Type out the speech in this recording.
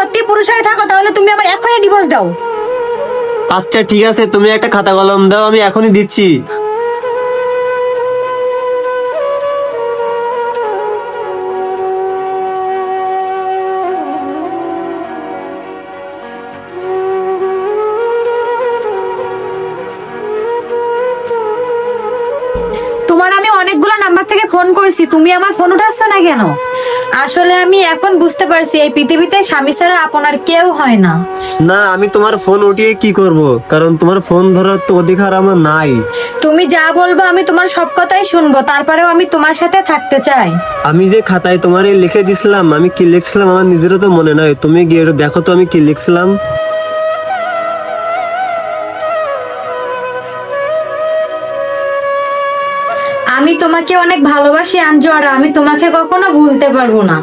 সত্যি পুরুষ হয়ে থাকো তাহলে তুমি আমার এখনই ডিভোর্স দাও। আচ্ছা ঠিক আছে, তুমি একটা খাতা কলম দাও, আমি এখনই দিচ্ছি। তোমার আমি অনেকগুলো নাম্বার থেকে ফোন করেছি, তুমি আমার ফোন উঠাচ্ছ না কেন? আসলে আমি এখন বুঝতে পারছি এই পৃথিবীতে স্বামী ছাড়া আপনার কেউ হয় না। না, আমি তোমার ফোন উঠিয়ে কি করব, কারণ তোমার ফোন ধরার তো অধিকার আমার নাই। তুমি যা বলবো আমি তোমার সব কথাই শুনবো, তারপরেও আমি তোমার সাথে থাকতে চাই। আমি যে খাতায় তোমার লিখে দিছিলাম, আমি কি লিখছিলাম আমার নিজেরও তো মনে নাই। তুমি গিয়ে একটু দেখো তো আমি কি লিখছিলাম। আমি তোমাকে অনেক ভালোবাসি আঞ্জু, আর আমি তোমাকে কখনো ভুলতে পারবো না।